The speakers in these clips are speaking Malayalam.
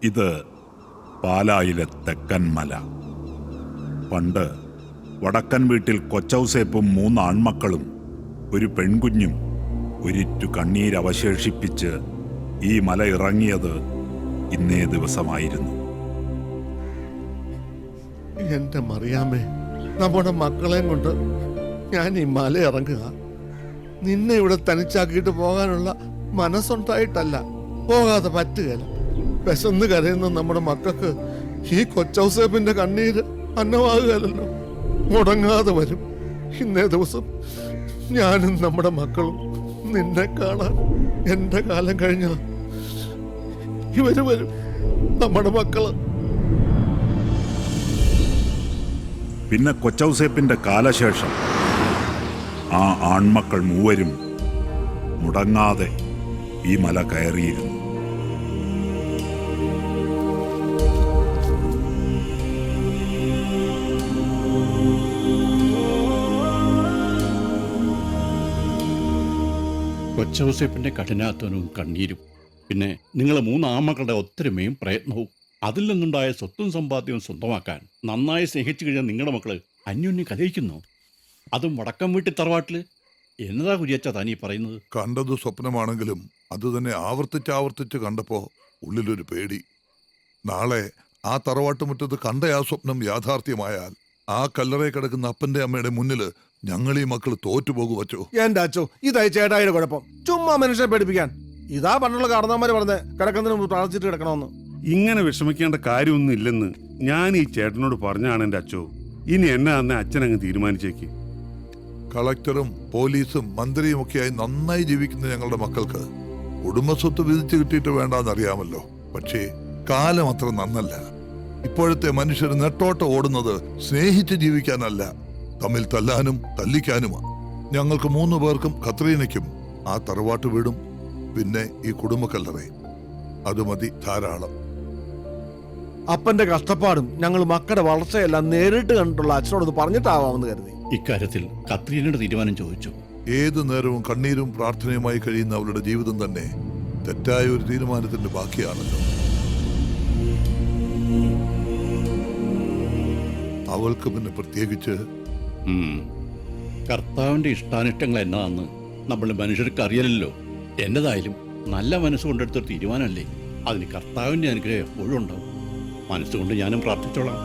ഇത് പാലായിലെ തെക്കൻ മല. പണ്ട് വടക്കൻ വീട്ടിൽ കൊച്ചൗസേപ്പും 3 ആൺമക്കളും ഒരു പെൺകുഞ്ഞും ഒരിറ്റു കണ്ണീരവശേഷിപ്പിച്ച് ഈ മല ഇറങ്ങിയത് ഇന്നേ ദിവസമായിരുന്നു. എന്റെ മറിയാമ്മേ, നമ്മുടെ മക്കളെയും കൊണ്ട് ഞാൻ ഈ മല ഇറങ്ങുക. നിന്നെ ഇവിടെ തനിച്ചാക്കിയിട്ട് പോകാനുള്ള മനസ്സുണ്ടായിട്ടല്ല, പോകാതെ പറ്റുകയില്ല. വിശന്ന് കരയുന്ന നമ്മുടെ മക്കൾക്ക് ഈ കൊച്ചൗസേപ്പിന്റെ കണ്ണീര് അന്നമാകുകയല്ലോ, മുടങ്ങാതെ വരും. ഇന്നേ ദിവസം ഞാനും നമ്മുടെ മക്കളും നിന്നെ കാണാൻ എന്റെ കാലം കഴിഞ്ഞ ഇവര് വരും, നമ്മുടെ മക്കള്. പിന്നെ കൊച്ചൗസേപ്പിന്റെ കാലശേഷം ആ ആൺമക്കൾ 3 മുടങ്ങാതെ ഈ മല കയറിയിരുന്നു. കൊച്ചൗസേപ്പിന്റെ കഠിനാധ്വാനവും കണ്ണീരും, പിന്നെ നിങ്ങളെ 3 ആൺമക്കളുടെ ഒത്തൊരുമയും പ്രയത്നവും, അതിൽ നിന്നുണ്ടായ സ്വത്തും സമ്പാദ്യവും സ്വന്തമാക്കാൻ നന്നായി സ്നേഹിച്ചു കഴിഞ്ഞാൽ നിങ്ങളുടെ മക്കള് അന്യോന്യം കലയിക്കുന്നു. അതും വടക്കം വീട്ടിൽ തറവാട്ടില്. എന്നതാ കുര്യച്ച താനീ പറയുന്നത്? കണ്ടത് സ്വപ്നമാണെങ്കിലും അത് തന്നെ ആവർത്തിച്ച് കണ്ടപ്പോ ഉള്ളിലൊരു പേടി. നാളെ ആ തറവാട്ടുമുറ്റത്ത് കണ്ട ആ സ്വപ്നം യാഥാർത്ഥ്യമായാൽ ആ കല്ലറ കിടക്കുന്ന അപ്പന്റെ അമ്മയുടെ മുന്നിൽ ഞങ്ങൾ ഈ മക്കൾ തോറ്റുപോകു വച്ചോ. എന്റെ അച്ചോ, ഇതായി ചേട്ടായിയുടെ കുഴപ്പം. ചുമ്മാ മനുഷ്യരെ പേടിപ്പിക്കാൻ. ഇതാ പണ്ടുള്ള കാരണവന്മാര് പറഞ്ഞ് കിടക്കുന്നതിന് മുമ്പ് പ്രാർത്ഥിച്ചിട്ട് കിടക്കണമെന്ന്. ഇങ്ങനെ വിഷമിക്കേണ്ട കാര്യമൊന്നും ഇല്ലെന്ന് ഞാൻ ഈ ചേട്ടനോട് പറഞ്ഞാണ് എൻ്റെ അച്ചോ. ഇനി എന്നെ അന്ന് അച്ഛനങ്ങ് തീരുമാനിച്ചേക്ക്. കളക്ടറും പോലീസും മന്ത്രിയും ഒക്കെയായി നന്നായി ജീവിക്കുന്ന ഞങ്ങളുടെ മക്കൾക്ക് കുടുംബസ്വത്ത് വിധിച്ചു കിട്ടിയിട്ട് വേണ്ടാന്നറിയാമല്ലോ. പക്ഷേ കാലം അത്ര നന്നല്ല. ഇപ്പോഴത്തെ മനുഷ്യർ നെട്ടോട്ട് ഓടുന്നത് സ്നേഹിച്ച് ജീവിക്കാനല്ല, തമ്മിൽ തല്ലാനും തല്ലിക്കാനുമാ. ഞങ്ങൾക്ക് 3 പേർക്കും കത്രീനയ്ക്കും ആ തറവാട്ട് വീടും പിന്നെ ഈ കുടുംബക്കല്ലറയും അത് മതി, ധാരാളം. അപ്പന്റെ കഷ്ടപ്പാടും ഞങ്ങൾ മക്കളുടെ വളർച്ചയെല്ലാം നേരിട്ട് കണ്ടിട്ടുള്ള അച്ഛനോട് പറഞ്ഞിട്ടാവാമെന്ന് കരുതി. ഇക്കാര്യത്തിൽ കത്രീനയുടെ തീരുമാനം ചോദിച്ചു. ഏതു നേരവും കണ്ണീരും പ്രാർത്ഥനയുമായി കഴിയുന്ന അവളുടെ ജീവിതം തന്നെ തെറ്റായ ഒരു തീരുമാനത്തിന്റെ ബാക്കിയാണല്ലോ. അവൾക്ക് പിന്നെ പ്രത്യേകിച്ച് കർത്താവിന്റെ ഇഷ്ടാനിഷ്ടങ്ങൾ എന്നാന്ന് നമ്മൾ മനുഷ്യർക്ക് അറിയില്ലല്ലോ. എന്നതായാലും നല്ല മനസ്സുകൊണ്ടെടുത്തൊരു തീരുമാനമല്ലേ, അതിന് കർത്താവിന്റെ അനുഗ്രഹം എപ്പോഴും ഉണ്ടാവും. മനസ്സുകൊണ്ട് ഞാനും പ്രാർത്ഥിച്ചോളാം.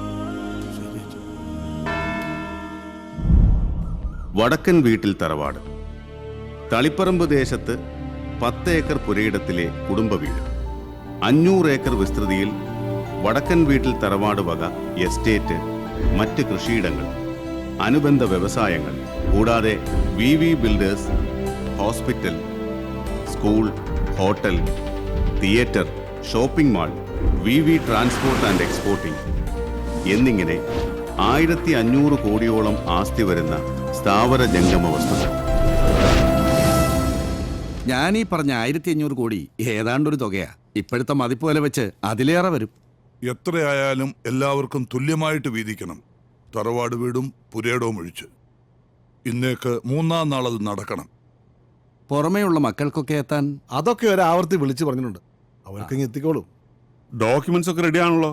വടക്കൻ വീട്ടിൽ തറവാട്. തളിപ്പറമ്പ് ദേശത്ത് 10 ഏക്കർ പുരയിടത്തിലെ കുടുംബ വീട്. 500 ഏക്കർ വിസ്തൃതിയിൽ വടക്കൻ വീട്ടിൽ തറവാട് വക എസ്റ്റേറ്റ്, മറ്റ് കൃഷിയിടങ്ങൾ, അനുബന്ധ വ്യവസായങ്ങൾ, കൂടാതെ VV builders, hospital, school, hotel, theatre, shopping mall, VV transport and exporting എന്നിങ്ങനെ 1500 കോടിയോളം ആസ്തി വരുന്ന സ്ഥാവര ജംഗമ വസ്തുക്കൾ. ഞാനീ പറഞ്ഞ 1500 കോടി ഏതാണ്ടൊരു തുകയാ. ഇപ്പോഴത്തെ മതിപ്പ് വില വെച്ച് അതിലേറെ വരും. എത്രയായാലും എല്ലാവർക്കും തുല്യമായിട്ട് വീതിക്കണം, തറവാട് വീടും പുരയിടവും ഒഴിച്ച്. ഇന്നേക്ക് 3-ാം നാൾ അത് നടക്കണം. പുറമേയുള്ള മക്കൾക്കൊക്കെ എത്താൻ അതൊക്കെ ഒരു ആവർത്തി വിളിച്ചു പറഞ്ഞിട്ടുണ്ട്. അവർക്ക് എത്തിക്കോളും. ഡോക്യുമെന്റ്സ് ഒക്കെ റെഡി ആണല്ലോ.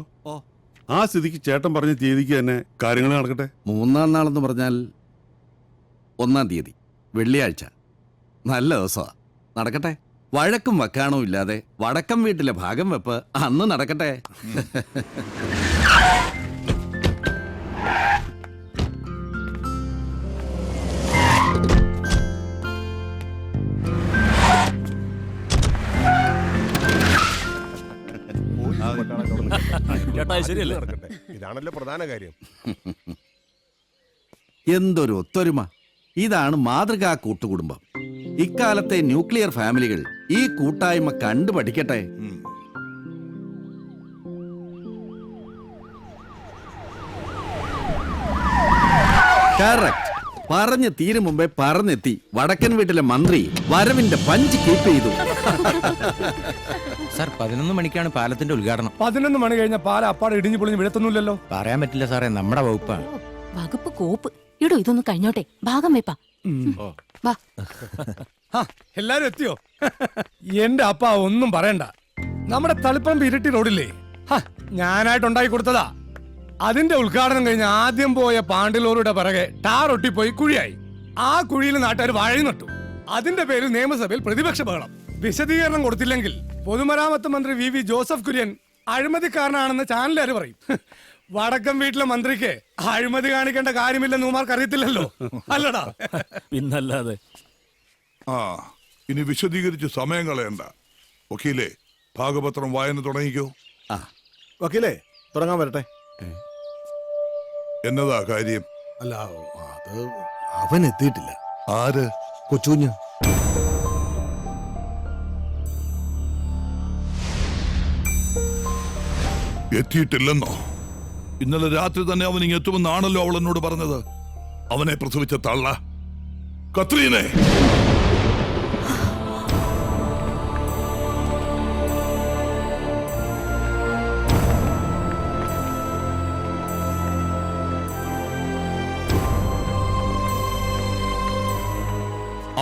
ആ സ്ഥിതിക്ക് ചേട്ടൻ പറഞ്ഞ തീയതിക്ക് തന്നെ കാര്യങ്ങൾ നടക്കട്ടെ. 3-ാം നാളെന്ന് പറഞ്ഞാൽ 1-ാം തീയതി വെള്ളിയാഴ്ച. നല്ല ദിവസമാണ്, നടക്കട്ടെ. വഴക്കും വക്കാണവും ഇല്ലാതെ വടക്കം വീട്ടിലെ ഭാഗം വെപ്പ് അന്ന് നടക്കട്ടെ. ഇതാണല്ലോ പ്രധാന കാര്യം. എന്തൊരു ഒത്തൊരുമ! ഇതാണ് മാതൃകാ കൂട്ടുകുടുംബം. ഇക്കാലത്തെ ന്യൂക്ലിയർ ഫാമിലികൾ ഈ കൂട്ടായ്മ കണ്ടു പഠിക്കട്ടെ. കറക്റ്റ്. പറഞ്ഞു തീരും മുമ്പേ പറഞ്ഞെത്തി വടക്കൻ വീട്ടിലെ മന്ത്രി വരവിന്റെ പഞ്ച് കീപ്പ് ചെയ്തു. സാർ 11 മണിക്കാണ് പാലത്തിന്റെ ഉദ്ഘാടനം. 11 മണി കഴിഞ്ഞ പാല അപ്പാടെ ഇടിഞ്ഞു പൊളിഞ്ഞ് വീഴത്തൊന്നുമില്ലല്ലോ. പറയാൻ പറ്റില്ല സാറേ, നമ്മുടെ വകുപ്പാണ്. വകുപ്പ് കോപ്പ്. ഇടോ ഇതൊന്ന് കഴിഞ്ഞോട്ടെ, ഭാഗം വെപ്പാ. വാ. എല്ലാരും എത്തിയോ? എന്റെ അപ്പ ഒന്നും പറയണ്ട. നമ്മുടെ തളിപ്പറമ്പ് ഇരിട്ടി റോഡില്ലേ, ഞാനായിട്ട് ഉണ്ടാക്കി കൊടുത്തതാ. അതിന്റെ ഉദ്ഘാടനം കഴിഞ്ഞ് ആദ്യം പോയ പാണ്ടിലോറിയുടെ പിറകെ ടാർ ഒട്ടിപ്പോയി കുഴിയായി. ആ കുഴിയിൽ നാട്ടുകാർ വാഴ നട്ടു. അതിന്റെ പേരിൽ നിയമസഭയിൽ പ്രതിപക്ഷ ബഹളം. വിശദീകരണം കൊടുത്തില്ലെങ്കിൽ പൊതുമരാമത്ത് മന്ത്രി വി ജോസഫ് കുര്യൻ അഴിമതിക്കാരനാണെന്ന് ചാനലുകാർ പറയും. വടക്കം വീട്ടിലെ മന്ത്രിക്ക് അഴിമതി കാണിക്കേണ്ട കാര്യമില്ലെന്ന് ഉമാർക്ക് അറിയത്തില്ലല്ലോ, അല്ലടാ? പിന്നല്ലാതെ. ആ, ഇനി വിശദീകരിച്ച് സമയം കളയണ്ട. വക്കീലേ, ഭാഗപത്രം വായന തുടങ്ങിക്കോ. വക്കീലേ, തുടങ്ങാൻ വരട്ടെ. എന്നതാ കാര്യം? അല്ല, അത് അവൻ എത്തിയിട്ടില്ല. ആര്? കൊച്ചുകുഞ്ഞ്. എത്തിയിട്ടില്ലെന്നോ? ഇന്നലെ രാത്രി തന്നെ അവൻ ഇങ്ങ് എത്തുമെന്നാണല്ലോ അവൾ എന്നോട് പറഞ്ഞത്. അവനെ പ്രസവിച്ച തള്ള കത്രീനെ.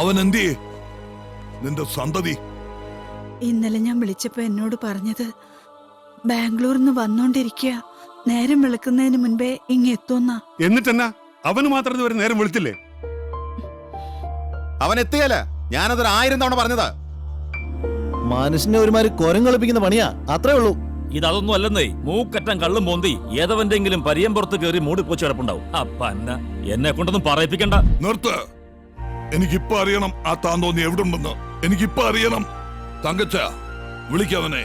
അവൻ എന്തിയെ? നിന്റെ സന്തതി ഇന്നലെ ഞാൻ വിളിച്ചപ്പോ എന്നോട് പറഞ്ഞത് ബാംഗ്ലൂരിൽ നിന്ന് വന്നോണ്ടിരിക്കുക, നേരം വെളുക്കുന്നതിന് മുൻപേ ഇങ്ങ് എത്തുന്ന. എന്നിട്ടെന്നാ അവന് മാത്രം ഇതുവരെ നേരം വിളിച്ചില്ലേ? അവൻ എത്തുകയല്ല, ഞാനതൊരു 1000 തവണ പറഞ്ഞതാ. മനുഷ്യനെ ഒരുമാതിരി കൊരം കളിപ്പിക്കുന്ന പണിയാ, അത്രേ ഉള്ളൂ. ഇതൊന്നും അല്ലെന്നേ, മൂക്കറ്റം കള്ളും പോന്തി ഏതവന്റെങ്കിലും പരിയമ്പുറത്ത് കയറി മൂടിപ്പോച്ച് കിടപ്പുണ്ടാവും. അപ്പ എന്നെ കൊണ്ടൊന്നും പറയിപ്പിക്കണ്ട. നിർത്ത്. എനിക്കിപ്പോ അറിയണം ആ താന്തോന്നി എവിടെ ഉണ്ടെന്ന്. എനിക്കിപ്പോ അറിയണം. തങ്കച്ച, വിളിക്കവനെ.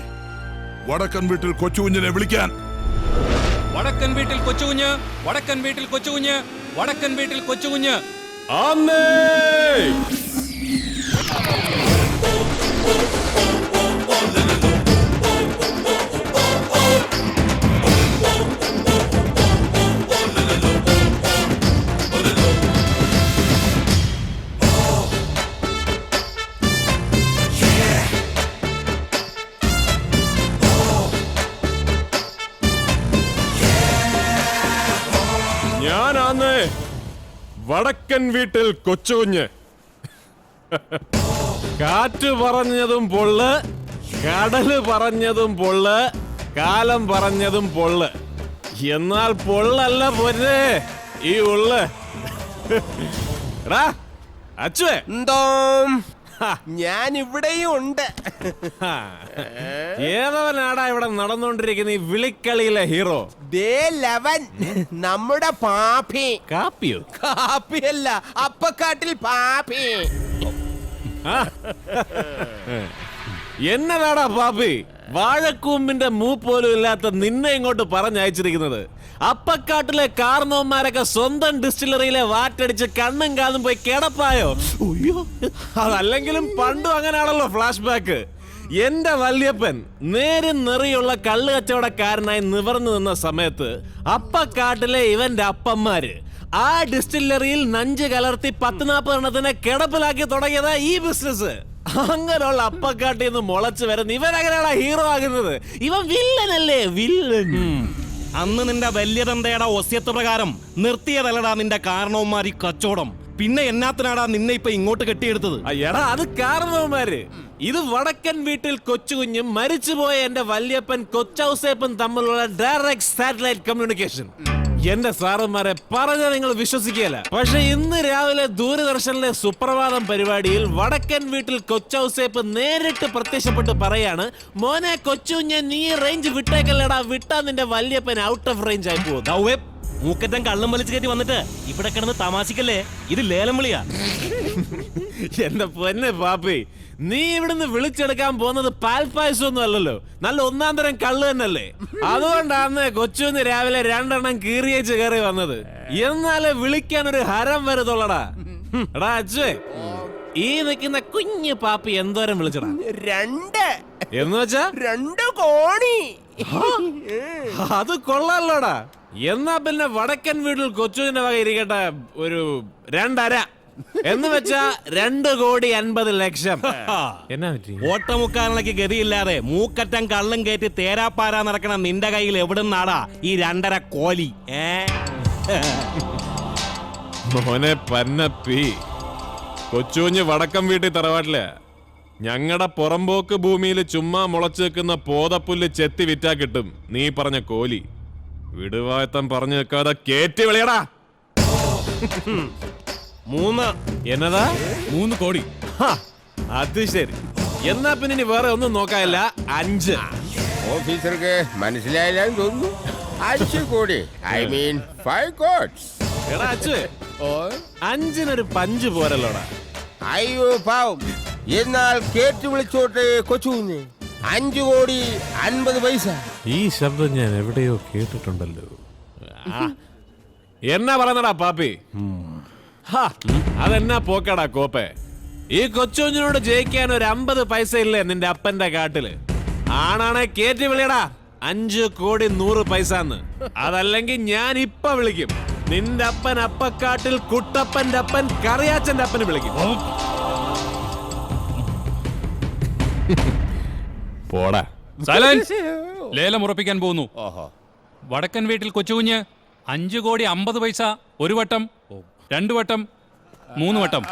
വടക്കൻ വീട്ടിൽ കൊച്ചുകുഞ്ഞിനെ വിളിക്കാൻ. വടക്കൻ വീട്ടിൽ കൊച്ചുകുഞ്ഞ്, വടക്കൻ വീട്ടിൽ കൊച്ചുകുഞ്ഞ്, വടക്കൻ വീട്ടിൽ കൊച്ചുകുഞ്ഞ്. ഞാനാന്ന് വടക്കൻ വീട്ടിൽ കൊച്ചുകുഞ്ഞ്. കാറ്റ് പറഞ്ഞതും പൊള്ള്, കടല് പറഞ്ഞതും പൊള്ള്, കാലം പറഞ്ഞതും പൊള്ള്. എന്നാൽ പൊള്ളല്ല പൊന്നെ ഈ ഉള്ള്. അച്ചുവേ, ഞാൻ ഇവിടെയും ഉണ്ട്. ഏതവനാടാ ഇവിടെ നടന്നുകൊണ്ടിരിക്കുന്ന ഈ വിളിക്കളിയിലെ ഹീറോ? നമ്മുടെ പാപ്പി. കാപ്പിയോ? കാപ്പിയല്ല, അപ്പക്കാട്ടിൽ പാപ്പി. എന്നതാടാ പാപ്പി, വാഴക്കൂമ്പിന്റെ മൂപ്പോലും ഇല്ലാത്ത നിന്നെ ഇങ്ങോട്ട് പറഞ്ഞയച്ചിരിക്കുന്നത്? അപ്പക്കാട്ടിലെ കാർന്നോന്മാരൊക്കെ സ്വന്തം ഡിസ്റ്റിലറിയിലെ വാറ്റടിച്ച് കണ്ണും കാതും പോയി കിടപ്പായോ? അതല്ലെങ്കിലും പണ്ടും അങ്ങനെയാണല്ലോ ഫ്ലാഷ് ബാക്ക്. എന്റെ വല്യപ്പൻ നേരും നെറിയുള്ള കള്ളു കച്ചവടക്കാരനായി നിവർന്നു നിന്ന സമയത്ത് അപ്പക്കാട്ടിലെ ഇവന്റെ അപ്പന്മാര് ആ ഡിസ്റ്റിലറിയിൽ നഞ്ച് കലർത്തി 10-40 എണ്ണത്തിനെ കിടപ്പിലാക്കി തുടങ്ങിയതാ ഈ ബിസിനസ്. അങ്ങനെയുള്ള അപ്പക്കാട്ടിൽ നിന്ന് മുളച്ചു വരുന്ന ഇവനെങ്ങനെയാണ് ഹീറോ ആകുന്നത്? ഇവൻ വില്ലനല്ലേ, വില്ലൻ. അന്ന് നിന്റെ വലിയ തന്തയുടെ ഒസ്യത്ത് പ്രകാരം നിർത്തിയതല്ലടാ നിന്റെ കാരണവന്മാർ ഈ കച്ചവടം. പിന്നെ എന്നാത്തിനാടാ നിന്നെ ഇപ്പൊ ഇങ്ങോട്ട് കെട്ടിയെടുത്തത്? എടാ, അത് കാരണവന്മാര്. ഇത് വടക്കൻ വീട്ടിൽ കൊച്ചുകുഞ്ഞും മരിച്ചുപോയ എന്റെ വല്യപ്പൻ കൊച്ചൗസേപ്പൻ തമ്മിലുള്ള ഡയറക്റ്റ് സാറ്റലൈറ്റ് കമ്മ്യൂണിക്കേഷൻ. എന്റെ സാറന്മാരെ പറഞ്ഞ നിങ്ങൾ വിശ്വസിക്കുകയല്ല. പക്ഷെ ഇന്ന് രാവിലെ ദൂരദർശനിലെ സുപ്രഭാതം പരിപാടിയിൽ വടക്കൻ വീട്ടിൽ കൊച്ചൗസേപ്പ് നേരിട്ട് പ്രത്യക്ഷപ്പെട്ട് പറയാണ്, മോനെ കൊച്ചുകുഞ്ഞ്, നീ റേഞ്ച് വിട്ടേക്കല്ലടാ, വിട്ടാ നിന്റെ വല്യപ്പൻ ഔട്ട് ഓഫ് റേഞ്ച് ആയി പോകും. മൂക്കറ്റം കള്ളം വലിച്ചു കയറ്റി വന്നിട്ട് ഇവിടെ കിടന്ന് തമാശിക്കല്ലേ, ഇത് ലേലം വിളിയാ. എന്റെ പൊന്നെ പാപ്പി, നീ ഇവിടുന്ന് വിളിച്ചെടുക്കാൻ പോകുന്നത് പാൽപ്പായസമൊന്നും അല്ലല്ലോ, നല്ല 1-ാം തരം കള്ള് തന്നെയല്ലേ. അതുകൊണ്ടാണ് കൊച്ചുന്ന് രാവിലെ 2 എണ്ണം കീറിയേച്ച് കയറി വന്നത്. എന്നാലേ വിളിക്കാൻ ഒരു ഹരം വരുതുള്ളടാ. എടാ അച്ഛേ, ഈ നിൽക്കുന്ന കുഞ്ഞു പാപ്പി എന്തോരം വിളിച്ചടാ? 2 എന്ന് വെച്ചാ 2 കോടി. അത് കൊള്ളാലോടാ. എന്നാ പിന്നെ വടക്കൻ വീട്ടിൽ കൊച്ചുവിന്റെ വക ഇരിക്കട്ടെ ഒരു 2.5 എന്ന് വെച്ചാ 2,50,00,000. എന്നാ പറ്റി? ഓട്ടമുക്കാരനക്ക് ഗതിയില്ലാതെ മൂക്കറ്റം കള്ളും കയറ്റി തേരാപ്പാരാ നടക്കണ നിന്റെ കയ്യിൽ എവിടുന്നാടാ ഈ 2.5 കോലി? മോനെ പന്നപ്പി, കൊച്ചുകുഞ്ഞ് വടക്കം വീട്ടിൽ തറവാട്ടില്ല. ഞങ്ങളുടെ പുറമ്പോക്ക് ഭൂമിയിൽ ചുമ്മാ മുളച്ചു വെക്കുന്ന പോതപ്പുല്ല് ചെത്തി വിറ്റാ കിട്ടും നീ പറഞ്ഞ കോലി. വിടുവായത്തം പറഞ്ഞു വെക്കാതെ കേറ്റി വിളിയടാ. 3. എന്നതാ? 3 കോടി. അത് ശരി. എന്നാ പിന്നെ ഇനി വേറെ ഒന്നും നോക്കാനില്ല. 5. ഓഫീസർക്ക് മനസ്സിലായില്ലാന്ന് തോന്നുന്നു. 5 കോടി, ഐ മീൻ 5 കോട്സ്. എടാ അച്ചു, 5-നൊരു പഞ്ച് പോരല്ലോടാ. അയ്യോ പാവം, എന്നാൽ കേട്ട് വിളിച്ചോട്ടെ കൊച്ചുകുഞ്ഞ്. 5 കോടി 50 പൈസ. ഈ ശബ്ദം ഞാൻ എവിടെയോ കേട്ടിട്ടുണ്ടല്ലോ. എന്നാ പറയുന്നടാ പാപ്പി? അതെന്നാ പോക്കടാ കോപ്പേ. ഈ കൊച്ചുകുഞ്ഞിനോട് ജയിക്കാൻ ഒരു 50 പൈസ ഇല്ലേ നിന്റെ അപ്പന്റെ കാട്ടില്? ആണാണെ കേറ്റി വിളിയടാ. 5 കോടി 100 പൈസന്ന്. അതല്ലെങ്കിൽ ഞാൻ ഇപ്പൊ വിളിക്കും. നിന്റെ അപ്പൻ അപ്പക്കാട്ടിൽ കുട്ടപ്പന്റെ അപ്പൻ കറിയാച്ചന്റെ അപ്പന് വിളിക്കും. പോടാ. സൈലൻസ്. ലേലം ഉറപ്പിക്കാൻ പോകുന്നു. വടക്കൻ വീട്ടിൽ കൊച്ചുകുഞ്ഞ് 5 കോടി 50 പൈസ. 1 വട്ടം, 2 വട്ടം, 3 വട്ടം.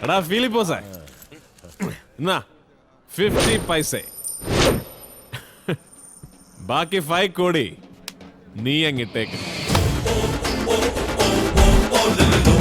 എടാ ഫിലിപ്പോസേ, എന്നാ 50 പൈസ. ബാക്കി 5 കോടി നീ അങ്ങിട്ടേക്ക്.